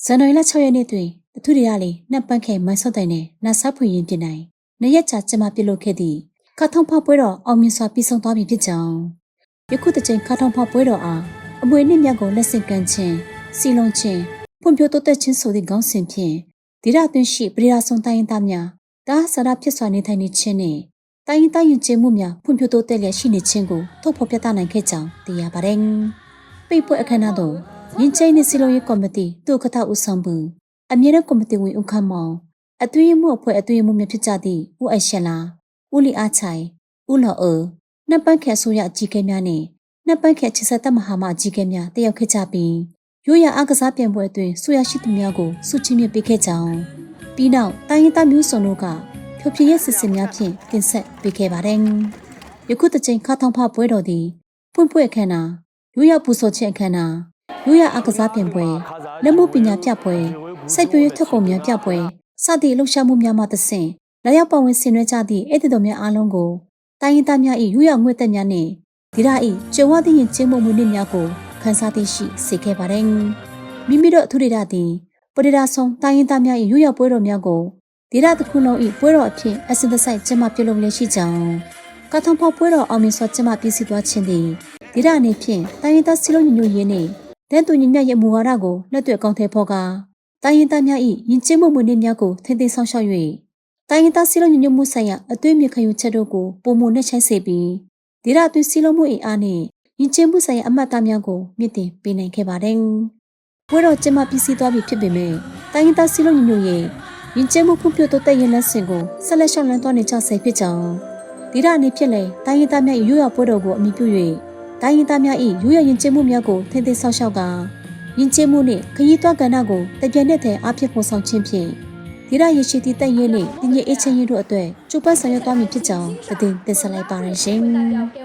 ဇန်နဝါရီလ6ရက်နေ့တွင်အထူးရလေးနှက်ပန်းခဲမိုင်းဆော့တိုင်နဲ့နတ်ဆဖွင့်ရင်ပြင်နိုင်နှစ်ရက်ကြာကျမပြုလုပ်ခဲ့သည့်ခါထုံဖောက်ပွဲတော်အောင်မြင်စွာပြီးဆုံးသွားပြီဖြစ်ကြောင်းယခုတစ်ချိန်ခါထုံဖောက်ပွဲတော်အားအမွေနှစ်မြတ်ကိုလက်ဆင့်ကမ်းခြင်းစီလုံးခြင်းဖွံ့ဖြိုးတိုးတက်ခြင်းဆိုသည့်ခေါင်းစဉ်ဖြင့်ဒေသအတွင်းရှိပြည်ရာဆောင်တိုင်းရင်းသားများတားဆရာဖြစ်စွာနေထိုင်နေခြင်းနှင့်တိုင်းရင်းသားယဉ်ကျေးမှုများဖွံ့ဖြိုးတိုးတက်လျက်ရှိနေခြင်းကိုထုတ်ဖော်ပြသနိုင်ခဲ့ကြောင်းသိရပါတယ်။ပိတ်ပွဲအခမ်းအနားသို့ယဉ်ကျေးနှင့်စီလုံးရေးကော်မတီဒုက္ခထဦးဆောင်မှုအမြဲတမ်းကော်မတီဝင်ဦးခမ်းမောင်အတွင်းမှုအဖွဲ့အတွင်းမှုများဖြစ်ကြသည့်ဦးအရှလာဦးလီအားချိုင်ဦးလော်အေနှက်ပန်းခဲဆိုရအကြီးကဲများနှင့်နှက်ပန်းခဲချစ်ဆက်တပ်မဟာမအကြီးကဲများတက်ရောက်ခဲ့ကြပြီးရိုးရာအားကစားပြိုင်ပွဲအတွင်းဆိုရရှိသူများကိုဆုချီးမြှင့်ပေးခဲ့ကြောင်းပြီးနောက်တိုင်းရင်းသားမျိုးစုံတို့ကဖြိုဖြည့်ရဲ့စစ်စစ်များဖြင့်တင်ဆက်ပေးခဲ့ပါတယ်။ယခုတစ်ချိန်ခါထောင်ဖပွဲတော်သည်ဖွင့်ပွဲအခမ်းအနားရိုးရာပူဇော်ခြင်းအခမ်းအနားရိုးရာအားကစားပြိုင်ပွဲလက်မှုပညာပြပွဲစိုက်ပျိုးရေးထုတ်ကုန်များပြပွဲစသည့်လှုပ်ရှားမှုများမှတစ်ဆင့်လာရောက်ပါဝင်ဆင်နွှဲကြသည့်ဧည့်သည်တော်များအားလုံးကိုတိုင်းရင်းသားများ၏ရိုးရာငွေ့သက်များနှင့်ဒီရ၏ကျဝသည့်ရင်ချင်းမှုမွေးနေ့များကိုခန်းစားသိရှိစေခဲ့ပါတယ်။မိမိတို့အထူးဒေသသည်ပရိဒါဆောင်တိုင်းရင်းသားများ၏ရိုးရာပွဲတော်များကိုဒေသတစ်ခုလုံး၏ပွဲတော်အဖြစ်အစဉ်တစိုက်ကျင်းပပြုလုပ်လျက်ရှိကြောင်းကထုံဖောက်ပွဲတော်အောင်မြင်စွာကျင်းပပြည့်စုံသွားခြင်းသည်ဒေသအနေဖြင့်တိုင်းရင်းသားစည်းလုံးညီညွတ်ရေးနှင့်တဲ့သူညီမျှရဲ့မူဝါဒကိုလက်တွေ့အကောင်အထည်ဖော်ကာတိုင်းရင်းသားများ၏ယဉ်ကျေးမှုမွေးနေ့များကိုထိန်းသိမ်းဆောင်ရှောက်၍တိုင်းရင်းသားစည်းလုံးညီညွတ်မှုဆိုင်ရာအသွေးမြေခံယူချက်တို့ကိုပုံမှုနဲ့ချိုင်းစေပြီးဒေသအတွင်းစည်းလုံးမှု၏အားနှင့်ယဉ်ကျေးမှုဆိုင်ရာအမှတ်အသားများကိုမြင့်တင်ပေးနိုင်ခဲ့ပါတယ်။ပွဲတော်ကျင်းပပြည့်စုံသွားပြီဖြစ်ပေမဲ့တိုင်းရင်းသားစည်းလုံးညီညွတ်ရေးယဉ်ကျေးမှုဖွံ့ဖြိုးတိုးတက်ရေးလမ်းစဉ်ကိုဆက်လက်ရှောက်လန်းသွားနေကြဆဲဖြစ်ကြောင်းဒေသအနေဖြင့်လည်းတိုင်းရင်းသားများ၏ရိုးရာပွဲတော်ကိုအမိပြု၍တိုင်းရင်းသားများ၏ရိုးရာယဉ်ကျေးမှုများကိုထိန်းသိမ်းဆောင်ရှောက်ကာယဉ်ကျေးမှုနှင့်ခရီးသွားကဏ္ဍကိုတပြိုင်နက်တည်းအားဖြင့်ပေါ်ဆောင်ခြင်းဖြင့်ဒေသရရှိသည့်တည်ရင်းနှင့်တည်ငြိမ်အေးချမ်းရေးတို့အတွက်ကြိုးပမ်းဆောင်ရွက်သွားမည်ဖြစ်ကြောင်းတင်ဆက်လိုက်ပါရရှင်။